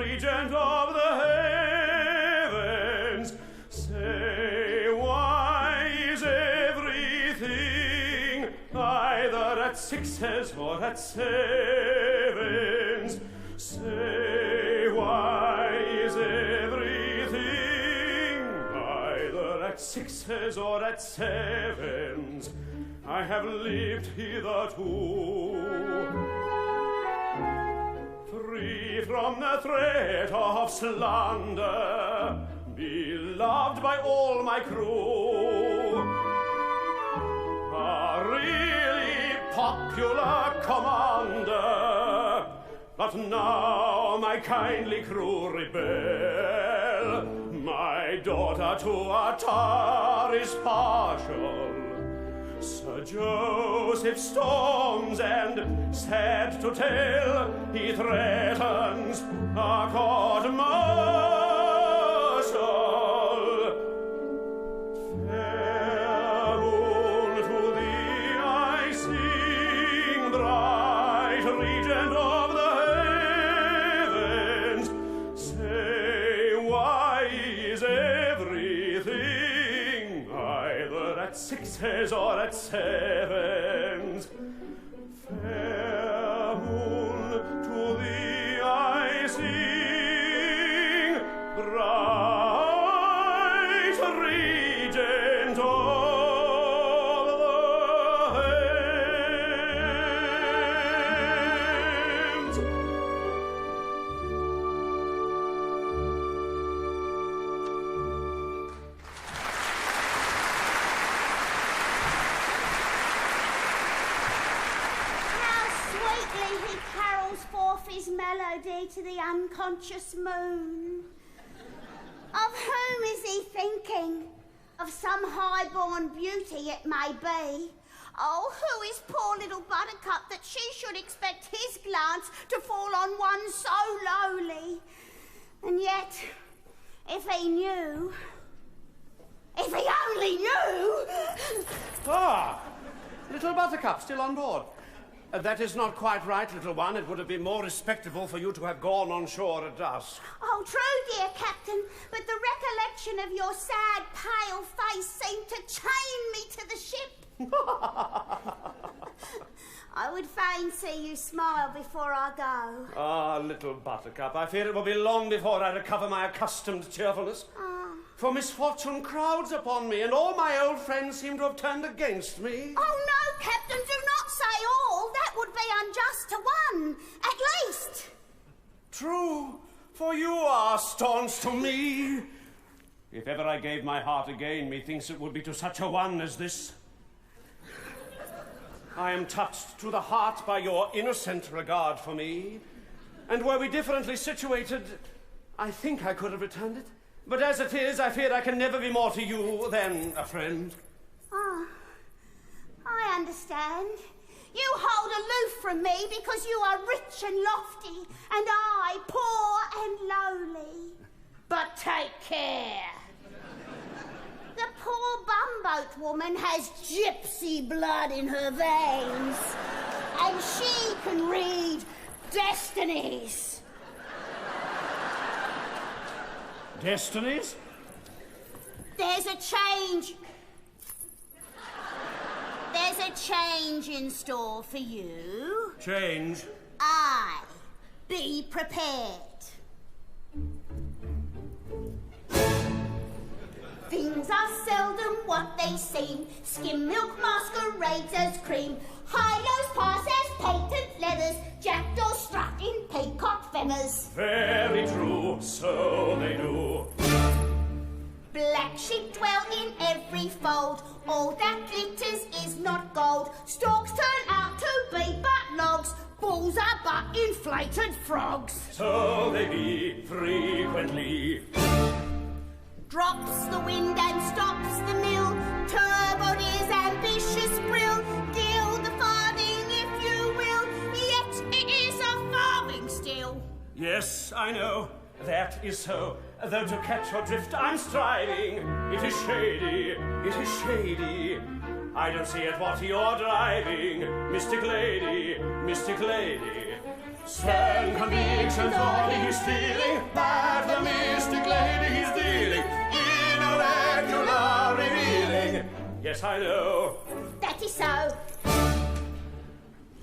regent of the heavens, say, why is everything either at sixes or at sevens? Say, why is everything either at sixes or at sevens? I have lived hitherto free from the threat of slander, beloved by all my crew, a really popular commander. But now my kindly crew rebel, my daughter to a tar is partial. Sir Joseph storms, and sad to tell, he threatens a court-martial. Fair moon, to thee I sing, bright regent of the heavens. Say, why is everything either at sixes or at sevens? Fair moon, to thee I sing, bright regent of the heavens. Sweetly he carols forth his melody to the unconscious moon. Of whom is he thinking? Of some high-born beauty it may be. Oh, who is poor little Buttercup that she should expect his glance to fall on one so lowly? And yet, if he knew, if he only knew... Ah, little Buttercup still on board. That is not quite right, little one. It would have been more respectable for you to have gone on shore at dusk. Oh, true, dear Captain, but the recollection of your sad, pale face seemed to chain me to the ship. I would fain see you smile before I go. Ah, little Buttercup, I fear it will be long before I recover my accustomed cheerfulness. For misfortune crowds upon me, and all my old friends seem to have turned against me. Oh, no, Captain, do not say all. That would be unjust to one, at least. True, for you are staunch to me. If ever I gave my heart again, methinks it would be to such a one as this. I am touched to the heart by your innocent regard for me, and were we differently situated, I think I could have returned it. But as it is, I fear I can never be more to you than a friend. Ah, I understand. You hold aloof from me because you are rich and lofty, and I poor and lowly. But take care. The poor bumboat woman has gypsy blood in her veins, and she can read destinies. Destinies? There's a change. There's a change in store for you. Change? Aye. Be prepared. Things are seldom what they seem. Skim milk masquerades as cream. High-lows pass as patent leathers. Jackdaws strut in peacock feathers. Very true, so they do. Black sheep dwell in every fold. All that glitters is not gold. Storks turn out to be but logs. Bulls are but inflated frogs. So they be frequently. Drops the wind and stops the mill. Turbot is ambitious brill. Gild the farthing if you will. Yet it is a farthing still. Yes, I know, that is so. Though to catch your drift I'm striving. It is shady, it is shady. I don't see at what you're driving. Mystic lady, mystic lady. Stern convictions all he's feeling, that the mystic lady he's dealing in oracular revealing. Yes, I know. That is so.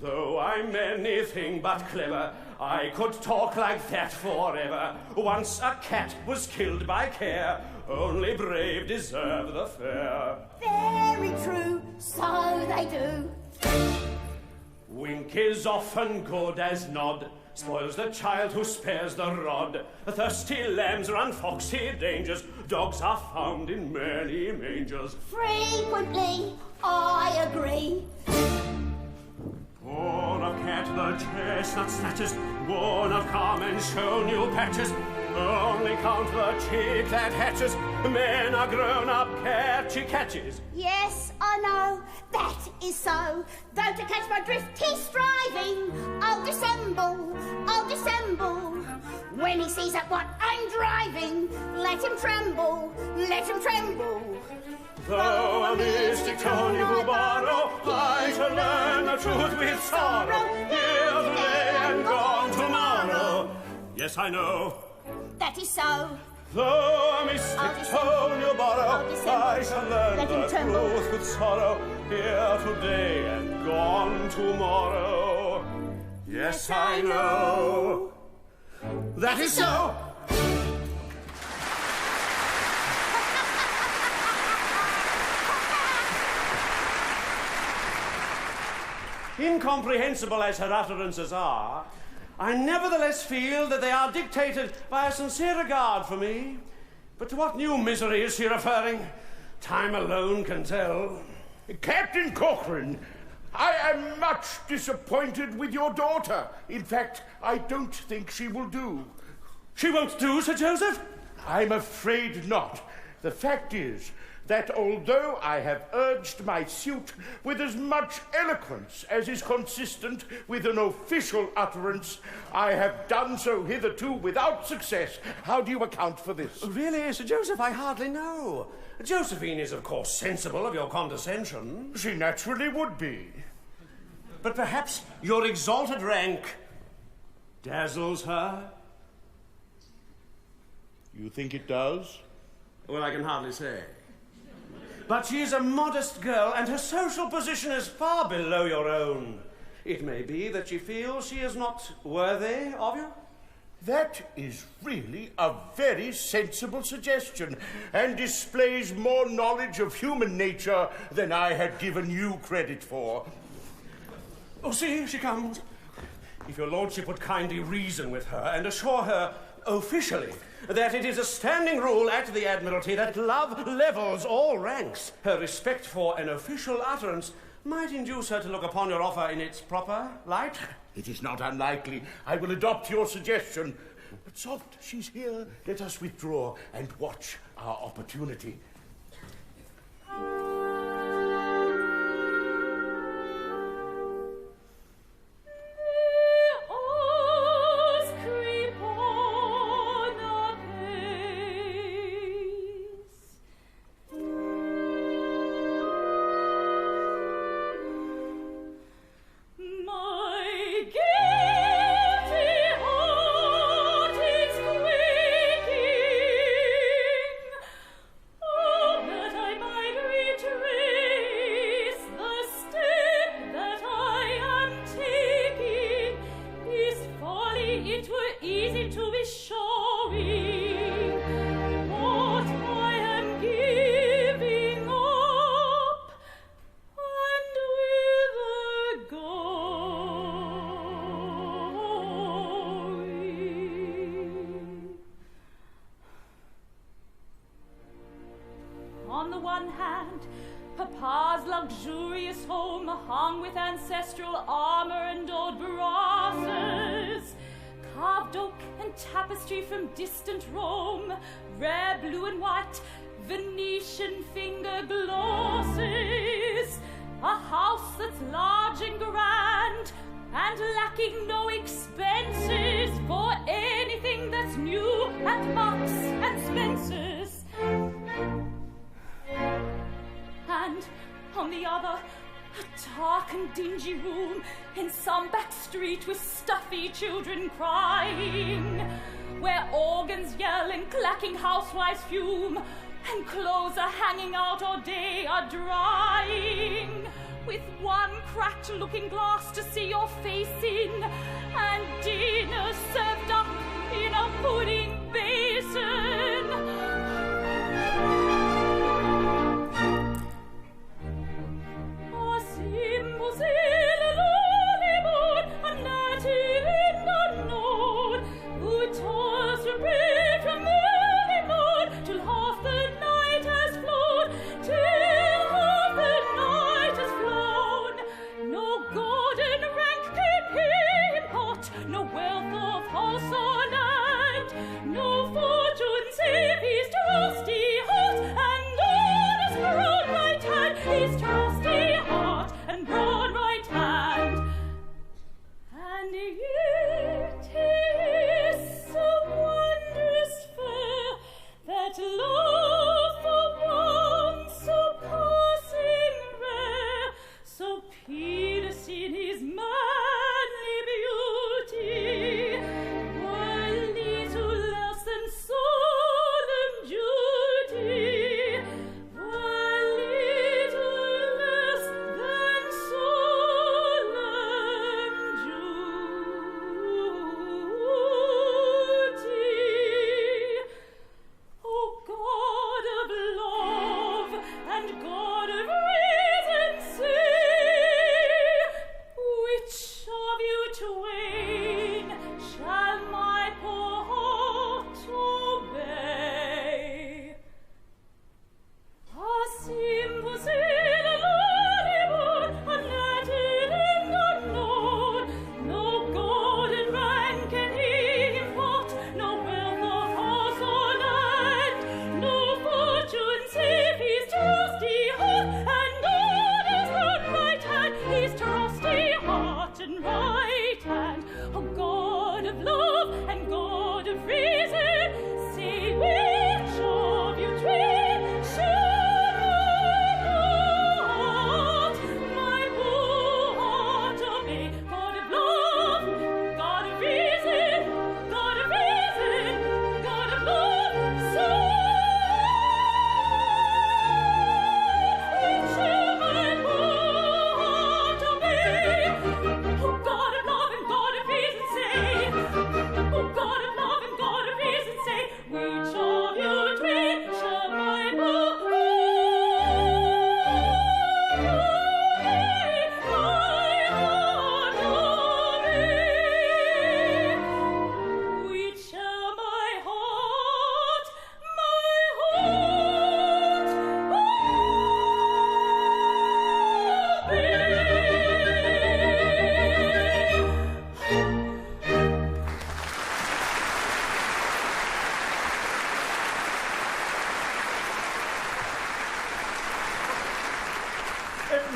Though I'm anything but clever, I could talk like that forever. Once a cat was killed by care, only brave deserve the fair. Very true, so they do. Wink is often good as nod, spoils the child who spares the rod. Thirsty lambs run foxy dangers, dogs are found in many mangers. Frequently, I agree. Born of cat the chestnut snatches, born of calm and show new patches. Only count the chick that hatches, men are grown up, cat she catches. Yes, I know, that is so. Though to catch my drift he's striving, I'll dissemble, I'll dissemble. When he sees at what I'm driving, let him tremble, let him tremble. Though a mystic tone you will borrow, I shall learn the truth with sorrow. Here today and gone tomorrow. Yes, I know. That is so. Though a mystic tone you borrow, I shall learn the truth with sorrow. Here today and gone tomorrow. Yes, I know. That is so. Incomprehensible as her utterances are, I nevertheless feel that they are dictated by a sincere regard for me. But to what new misery is she referring? Time alone can tell. Captain Corcoran, I am much disappointed with your daughter. In fact, I don't think she will do. She won't do, Sir Joseph? I'm afraid not. The fact is that although I have urged my suit with as much eloquence as is consistent with an official utterance, I have done so hitherto without success. How do you account for this? Really, Sir Joseph, I hardly know. Josephine is, of course, sensible of your condescension. She naturally would be. But perhaps your exalted rank dazzles her? You think it does? Well, I can hardly say. But she is a modest girl, and her social position is far below your own. It may be that she feels she is not worthy of you. That is really a very sensible suggestion, and displays more knowledge of human nature than I had given you credit for. Oh, see, she comes. If your lordship would kindly reason with her and assure her officially that it is a standing rule at the Admiralty that love levels all ranks. Her respect for an official utterance might induce her to look upon your offer in its proper light. It is not unlikely. I will adopt your suggestion. But soft, she's here. Let us withdraw and watch our opportunity. Distant Rome, rare blue and white, Venetian finger glosses, a house that's large and grand, and lacking no expenses for anything that's new at Marks and Spencer's. And on the other, a dark and dingy room, in some back street with stuffy children crying, where organs yell and clacking housewives fume, and clothes are hanging out or they are drying, with one cracked looking glass to see your face in, and dinner served up in a pudding basin.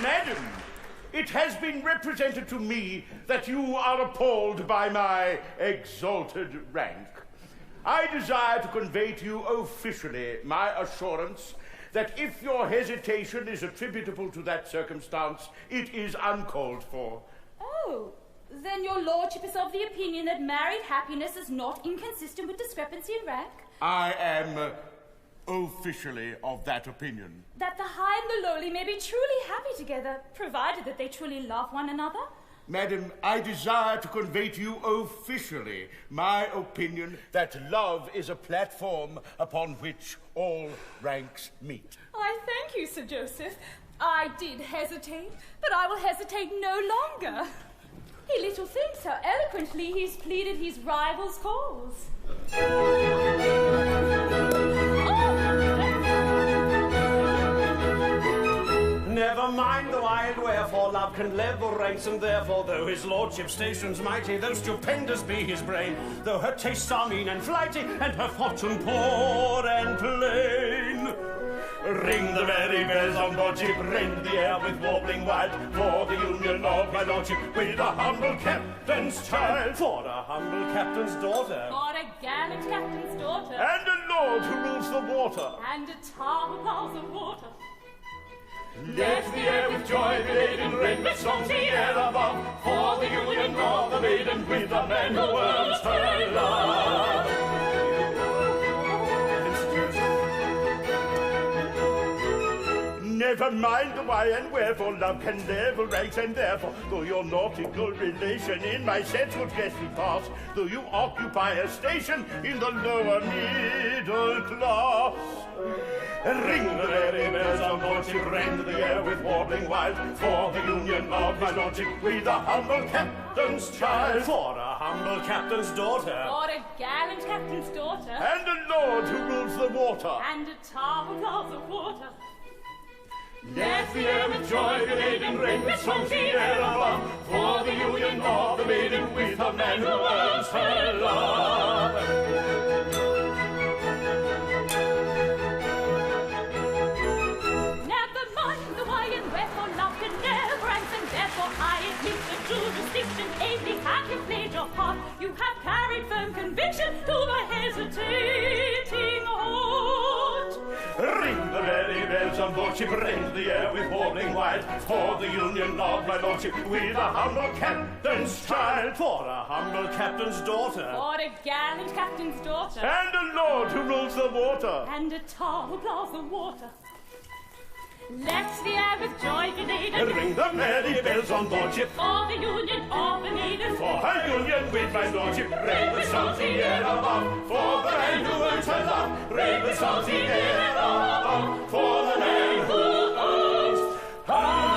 Madam, it has been represented to me that you are appalled by my exalted rank. I desire to convey to you officially my assurance that if your hesitation is attributable to that circumstance, it is uncalled for. Oh, then your lordship is of the opinion that married happiness is not inconsistent with discrepancy in rank? I am officially of that opinion. That the high and the lowly may be truly happy together, provided that they truly love one another? Madam, I desire to convey to you officially my opinion that love is a platform upon which all ranks meet. I thank you, Sir Joseph. I did hesitate, but I will hesitate no longer. He little thinks how eloquently he's pleaded his rival's cause. Never mind the wild wherefore love can level ranks, and therefore, though his lordship's station's mighty, though stupendous be his brain, though her tastes are mean and flighty, and her fortune poor and plain, ring the merry bells on board ship, rend the air with warbling wild, for the union of my lordship with a humble captain's child, for a humble captain's daughter, For a gallant captain's daughter, and a lord who rules the water. and a tower plows the water. Let the air with joy be laden, ring with songs the air above, for the union of the maiden with the man who earns her love. Never mind the why and wherefore, love can never rank, and therefore, though your nautical relation in my sense would scarcely pass, though you occupy a station in the lower middle class. Ring the merry bells on board ship, rend the air with warbling wild, for the union of my lordship with a humble captain's child. For a humble captain's daughter. For a gallant captain's daughter. And a lord who rules the water. And a tower of the water. Let the air with joy be laden, ring with songs the air above, for the union of the maiden with a man who earns her love. Never mind the why and wherefore, love can never end, and therefore I admit the jurisdiction. Ably have you played your part, you have carried firm conviction to my hesitating heart. Ring the merry bells on board ship, rend the air with warbling wild, for the union of my lordship with a humble captain's child. For a humble captain's daughter. For a gallant captain's daughter. And a lord who rules the water. And a tar who plows the water. Let the air with joy be laden. Ring the merry bells on board ship, For the union of the maiden. for her union with my lordship. Ring the songs the air above, for the man who earns her love. Ring the songs the air above, for the man who earns her love.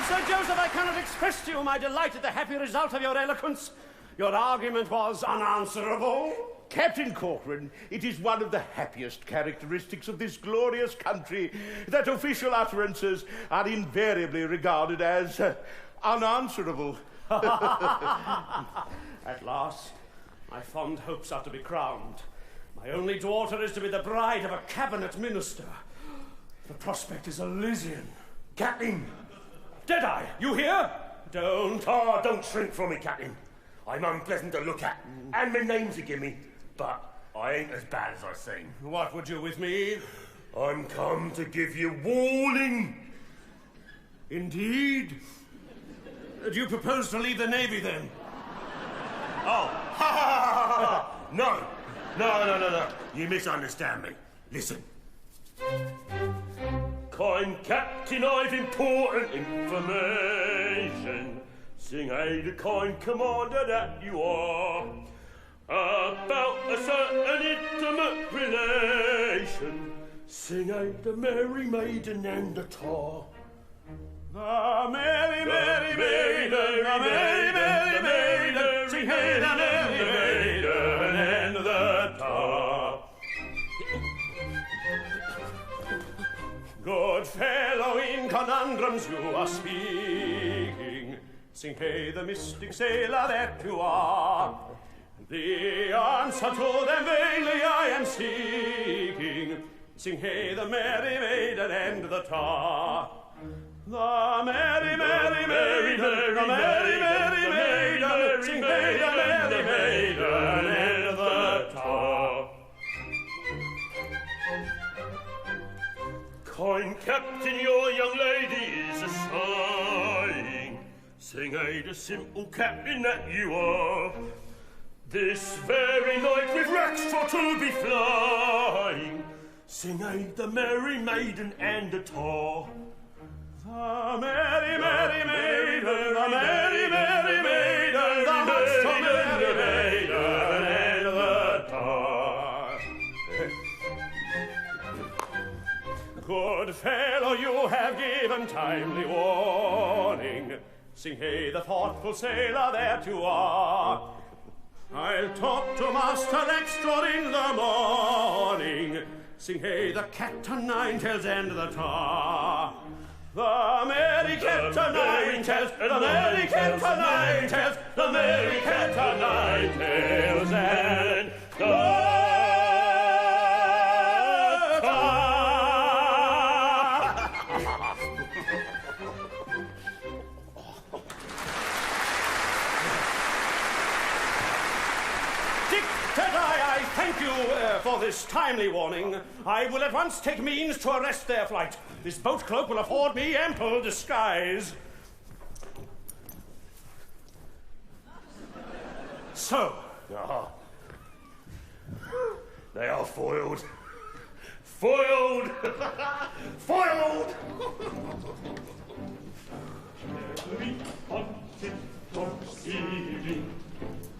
Sir Joseph, I cannot express to you my delight at the happy result of your eloquence. Your argument was unanswerable. Captain Corcoran, it is one of the happiest characteristics of this glorious country that official utterances are invariably regarded as unanswerable. At last, my fond hopes are to be crowned. My only daughter is to be the bride of a cabinet minister. The prospect is Elysian. Captain! Deadeye, you here? Don't. Oh, don't shrink from me, Captain. I'm unpleasant to look at, and my name's a gimme, but I ain't as bad as I seem. What would you with me? I'm come to give you warning. Indeed? Do you propose to leave the Navy, then? Oh, ha ha ha ha ha! No. You misunderstand me. Listen. Kind Captain, I've important information. Sing hey the kind commander that you are, about a certain intimate relation. Sing hey the merry maiden and the tar. The merry maiden, the merry maiden, sing hey the merry maiden and the tar. Good fellow, in conundrums you are speaking. Sing hey the mystic sailor that you are. The answer to them vainly I am seeking. Sing hey the merry maiden and the tar. The merry maiden, the merry maiden, sing hey the merry maiden and the tar. Kind Captain, your young lady is a sighing. Sing hey the simple captain that you are. This very night with racks for to be flying. Sing hey the merry maiden and the tar. The merry maiden, the merry maiden, the much so merry maiden and the tar. Good fellow, you have given timely warning. Sing hey the thoughtful sailor that you are. I'll talk to Master Extra in the morning. Sing hey the cat o' nine tails and the tar. The merry cat o' nine tails Tales, the merry Cantonine Tales, the merry Cantonine Tales, and I thank you for this timely warning. I will at once take means to arrest their flight. This boat cloak will afford me ample disguise. So. They are foiled. Foiled! Foiled! Every hunted proceeding,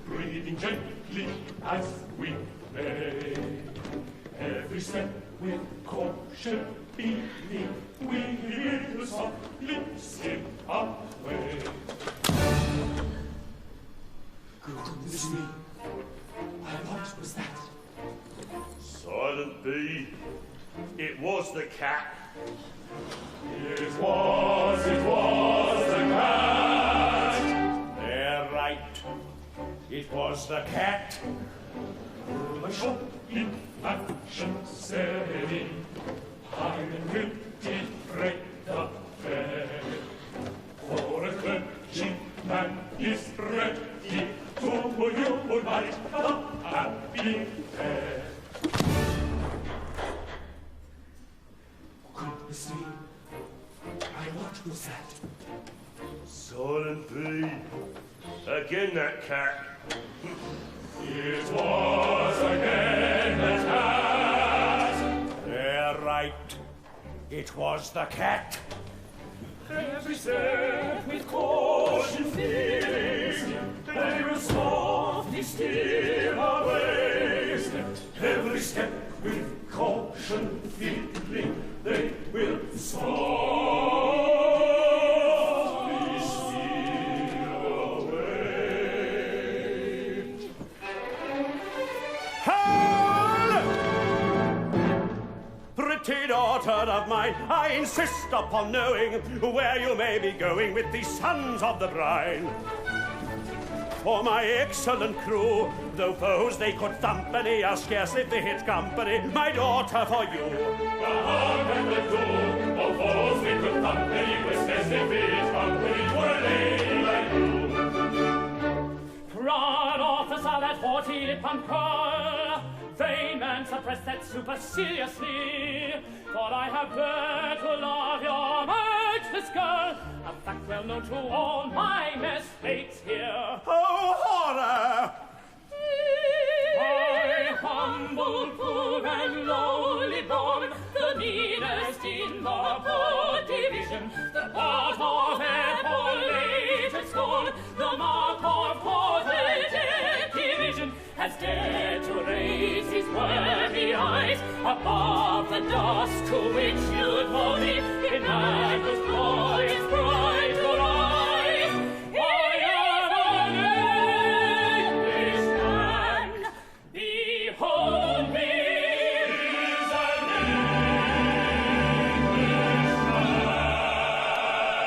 breathing gently as we may. Every step with caution beating, we will softly skip away. Goodness me, what was that? Silent bee, it was the cat. It was the cat. They're right. It was the cat. My shot in action setting, I'm in will defray the fair. For a clergyman is ready to unite the happy pair. Goodness me, what was that? Silent bee, again that cat. It was again the cat. They're right. It was the cat. Every step with caution feeling, they will softly steer away. Every step with caution feeling, they will softly steer away. Hold! Pretty daughter of mine, I insist upon knowing where you may be going with the sons of the brine. For my excellent crew, though foes they could thump any, are scarcely fit company, my daughter for you. The hog and the doom, though foes they could thump any, was scarcely fit company for a lady like you. Proud officer, that haughty lip uncurl, vain man, suppress that superciliously, for I have dared to love your matchless girl, a fact well known to all my messmates here. Oh, horror! I, humble, poor, and lowly born, the meanest in the poor division, the part of epauleted scorn, the mark of courted division, has dared to raise his worthy eyes above the dust to which you'd mold me in madness glorious bright to rise. I am an Englishman, behold me. Is an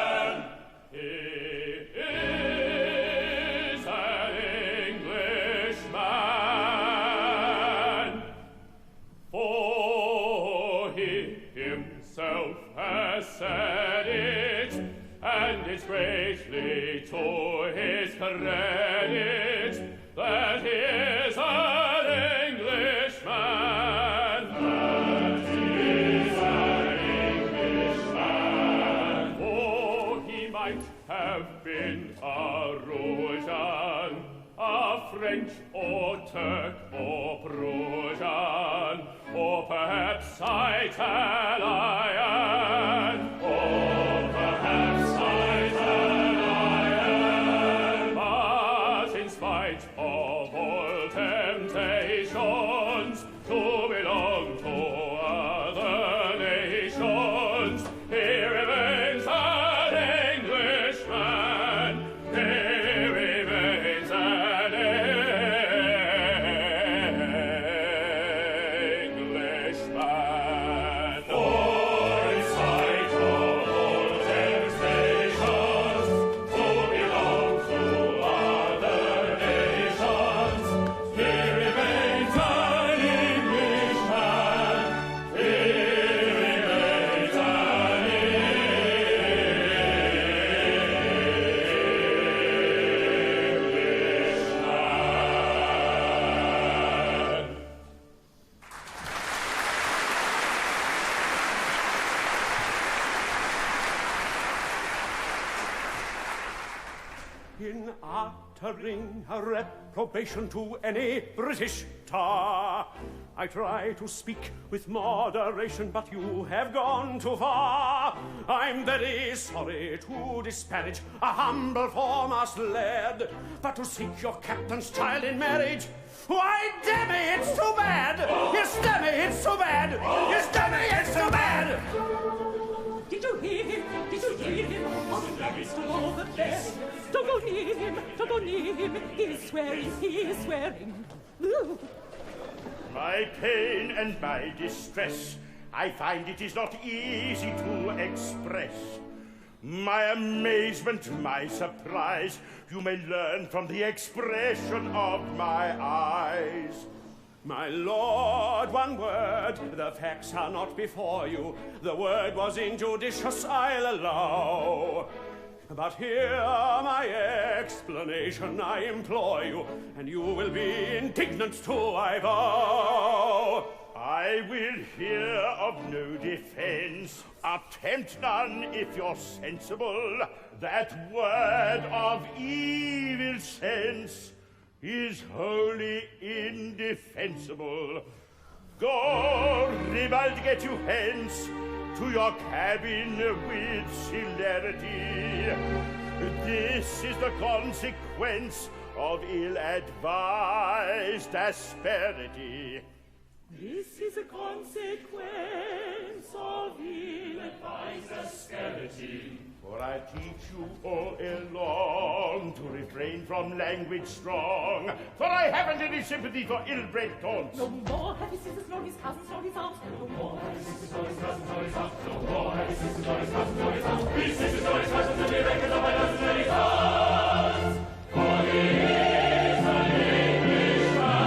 Englishman. He is an Englishman, for he himself has said it, and it's greatly to his credit that he is an Englishman. That is an Englishman. For he might have been a Rougean, a French or Turk or Prussian, or perhaps Italian, or perhaps Italian. But in spite of all temptations to belong to other nations, he remains an Englishman. He remains an Englishman. For in uttering a reprobation to any British tar. I try to speak with moderation, but you have gone too far. I'm very sorry to disparage a humble foremast lad, but to seek your captain's child in marriage, why, damme, it's too bad! Yes, damme, it's too bad! Yes, damme, it's too bad! Did you hear him? Did you hear him? On the rest of all the best. Don't go near him, don't go near him. He is swearing, he is swearing. Ooh. My pain and my distress, I find it is not easy to express. My amazement, my surprise, you may learn from the expression of my eyes. My lord, one word, the facts are not before you. The word was injudicious, I'll allow. But hear my explanation, I implore you, and you will be indignant too, I vow. I will hear of no defense. Attempt none if you're sensible. That word of evil sense is wholly indefensible. Go, ribald, get you hence to your cabin with celerity. This is the consequence of ill-advised asperity. This is a consequence of ill-advised asperity. For I teach you all along to refrain from language strong, for I haven't any sympathy for ill-bred taunts. No more have his sisters nor his cousins nor his aunts. No more have his sisters nor his cousins nor his aunts. No more have his sisters nor his cousins nor his aunts. His sisters nor his cousins and the records of my cousins and his aunts. For he is an Englishman.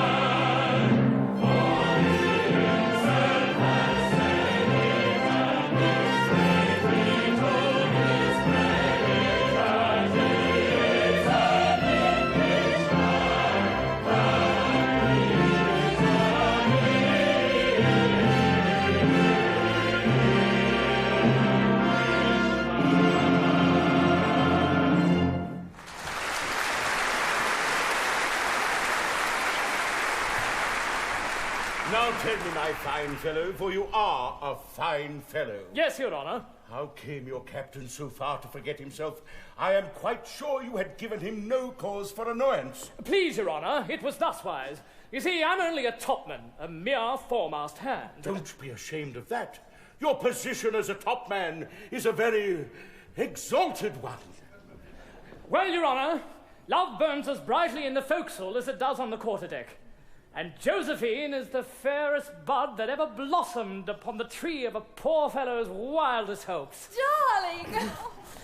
For himself has said it, and his bravery told his credit, that he is an Englishman. That he is Now tell me, my fine fellow, for you are a fine fellow. Yes, Your Honor. How came your captain so far to forget himself? I am quite sure you had given him no cause for annoyance. Please, Your Honor, it was thuswise. You see, I'm only a topman, a mere foremast hand. Don't be ashamed of that. Your position as a topman is a very exalted one. Well, Your Honor, love burns as brightly in the forecastle as it does on the quarterdeck. And Josephine is the fairest bud that ever blossomed upon the tree of a poor fellow's wildest hopes. Darling!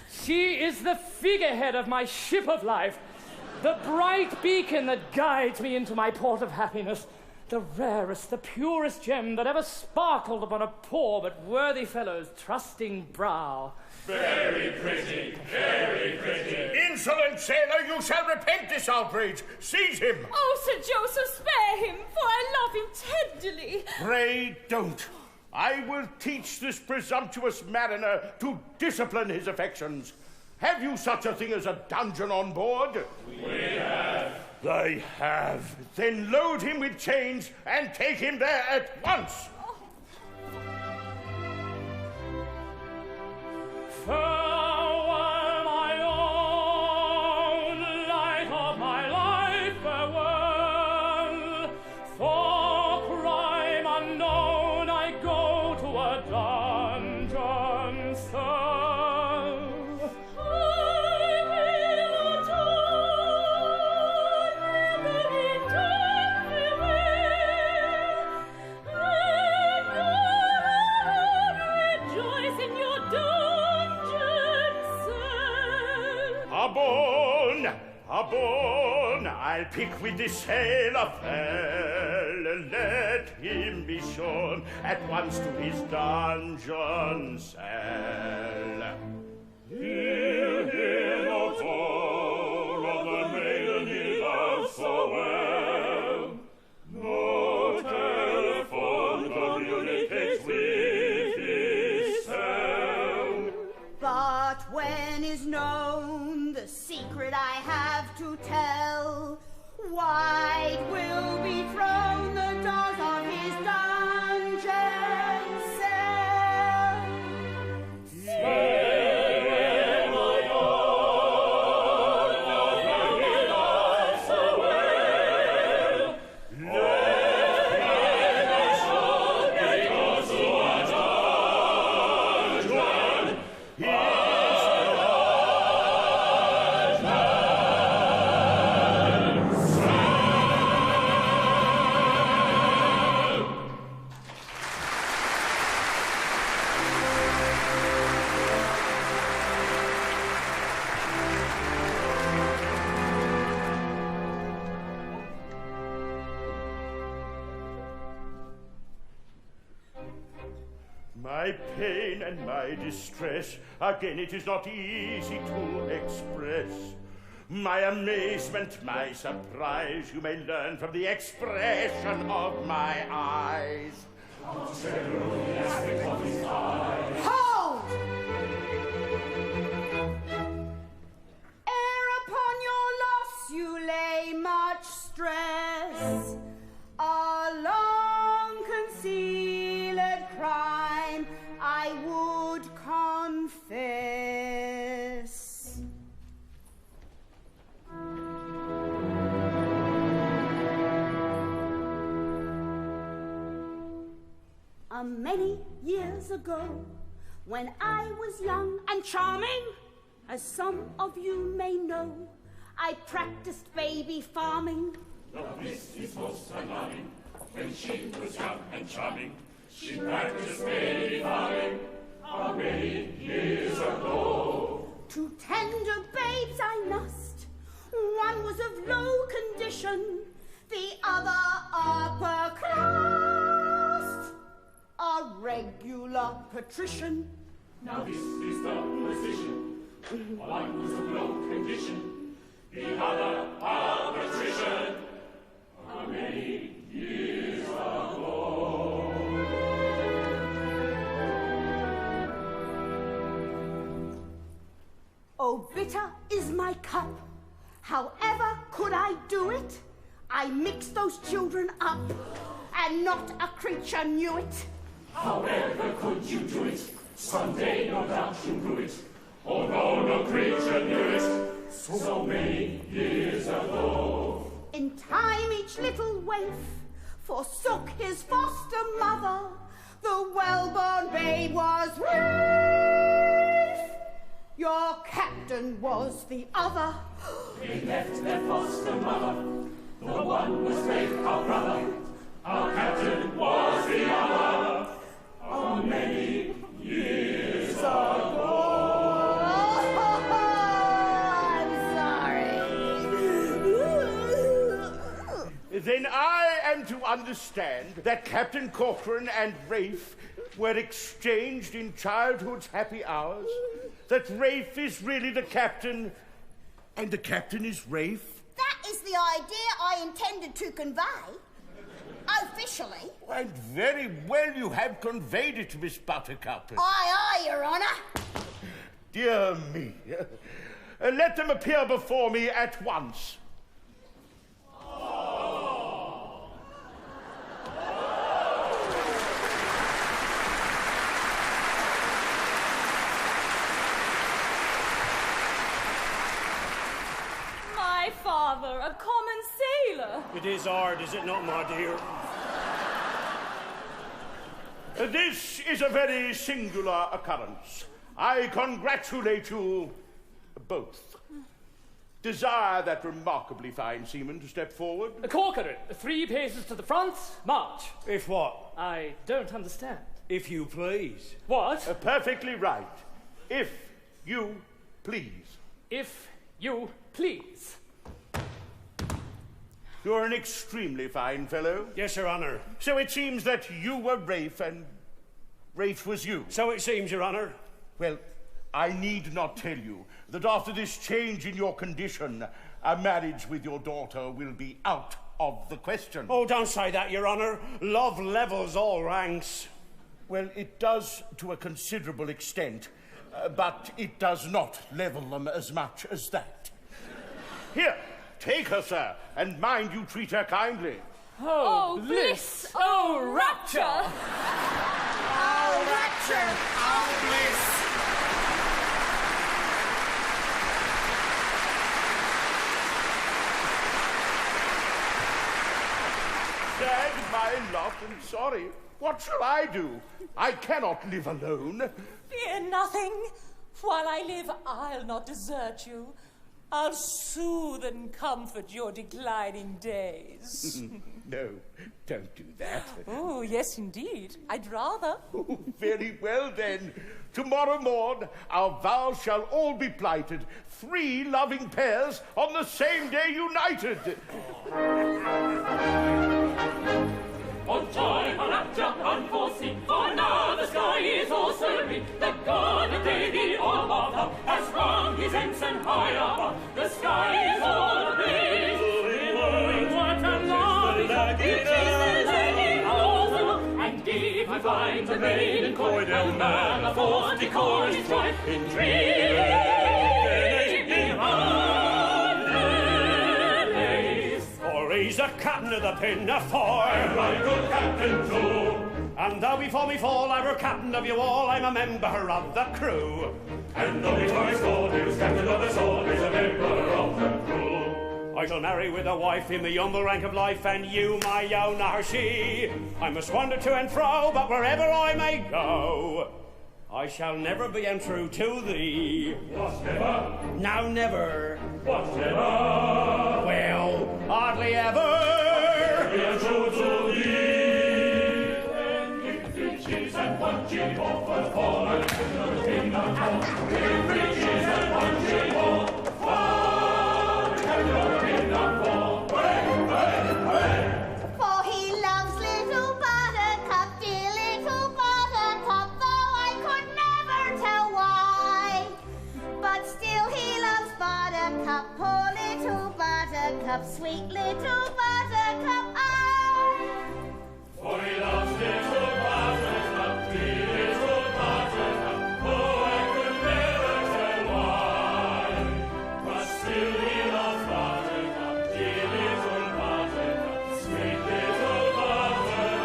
She is the figurehead of my ship of life, the bright beacon that guides me into my port of happiness, the rarest, the purest gem that ever sparkled upon a poor but worthy fellow's trusting brow. Very pretty, very pretty. Insolent sailor, you shall repent this outrage. Seize him. Oh, Sir Joseph, spare him, for I love him tenderly. Pray don't. I will teach this presumptuous mariner to discipline his affections. Have you such a thing as a dungeon on board? We have. They have. Then load him with chains and take him there at once. Farewell, my own, light of my life, farewell. For crime unknown I go to a dungeon cell. I will adore, never in death beware, and never rejoice in your dungeon cell. A bone, I'll pick with this sailor fell. Let him be shown at once to his dungeon cell. Hear no tale of the maiden he loves so well. No telephone communicates with his cell. But But when is known the secret I have to tell, wide will be thrown the doors of his dungeon cell. My pain and my distress, again it is not easy to express. My amazement, my surprise, you may learn from the expression of my eyes. Hold! Ere upon your loss you lay much stress, a long concealed crime I would confess. Many years ago, when I was young and charming, as some of you may know, I practiced baby farming. Now this is most alarming. When she was young and charming, she practiced baby farming. How many years ago? Two tender babes I nursed. One was of low condition, the other upper crust, a regular patrician. Now this is the position. One was of low condition, the other a patrician. How many years ago? Oh, bitter is my cup. However could I do it? I mixed those children up, and not a creature knew it. However could you do it? Someday no doubt you'll do it. Oh no, no creature knew it. So many years ago. In time each little waif forsook his foster mother. The well-born babe was Rafe. Your captain was the other. They left their foster mother. The one was Rafe, our brother. Our captain was the other. How many years ago? I'm sorry. Then I am to understand that Captain Corcoran and Rafe were exchanged in childhood's happy hours? That Rafe is really the captain, and the captain is Rafe? That is the idea I intended to convey. Officially. And very well you have conveyed it, Miss Buttercup. Aye, aye, Your Honour. Dear me. Let them appear before me at once. My father, a common sailor. It is hard, is it not, my dear? This is a very singular occurrence. I congratulate you both. Desire that remarkably fine seaman to step forward. Corcoran, 3 paces to the front, march. If what? I don't understand. If you please. What? Perfectly right. If you please. If you please. You're an extremely fine fellow. Yes, Your Honour. So it seems that you were Rafe and Rafe was you. So it seems, Your Honour. Well, I need not tell you that after this change in your condition, a marriage with your daughter will be out of the question. Oh, don't say that, Your Honour. Love levels all ranks. Well, it does to a considerable extent. but it does not level them as much as that. Here, take her, sir, and mind you treat her kindly. Oh, bliss! Oh, rapture! Oh, rapture! Oh, bliss! Sad my lot and sorry. What shall I do? I cannot live alone. Fear nothing. While I live, I'll not desert you. I'll soothe and comfort your declining days. No, don't do that. Oh, yes, indeed. I'd rather. Oh, very well, then. Tomorrow morn, our vows shall all be plighted. 3 loving pairs on the same day united. Oh, joy, oh, rapture, unforeseen, for now the sky is all serene. The God of day, the orb of love, has sprung his ensign high above. The sky is all ablaze. What a love is which is the lady of love. And if I find the maiden coy, and man of force decorous joy, in dream He's a captain of the Pinafore, and my good captain too. And though before me fall I were captain of you all, I'm a member of the crew. And though before his fall he was captain of the sword, he's a member of the crew. I shall marry with a wife in the humble rank of life, and you, my own, are she. I must wander to and fro, but wherever I may go, I shall never be untrue to thee. What, never? Now never. What, never? Well, hardly ever. Be untrue to thee. Then if riches and punching off was fallen, if riches and punching off fall, and you're Pinafore. For he loves little Buttercup, dear little Buttercup, though I could never tell why. But still he loves Buttercup, poor little Buttercup, sweet little Buttercup, For he loves little Buttercup, dear little Buttercup, oh, I could never tell why. But still he loves Buttercup, dear little Buttercup, sweet little Buttercup.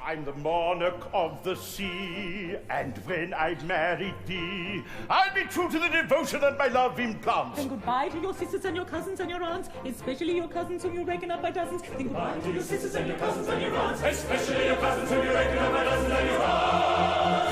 I'm the monarch of the sea, and when I've married thee, I'll be true to the devotion that my love implants. Then goodbye to your sisters and your cousins and your aunts, especially your cousins whom you reckon up by dozens. Then Goodbye to your sisters and your cousins and your aunts, especially your cousins whom you reckon up by dozens and your aunts.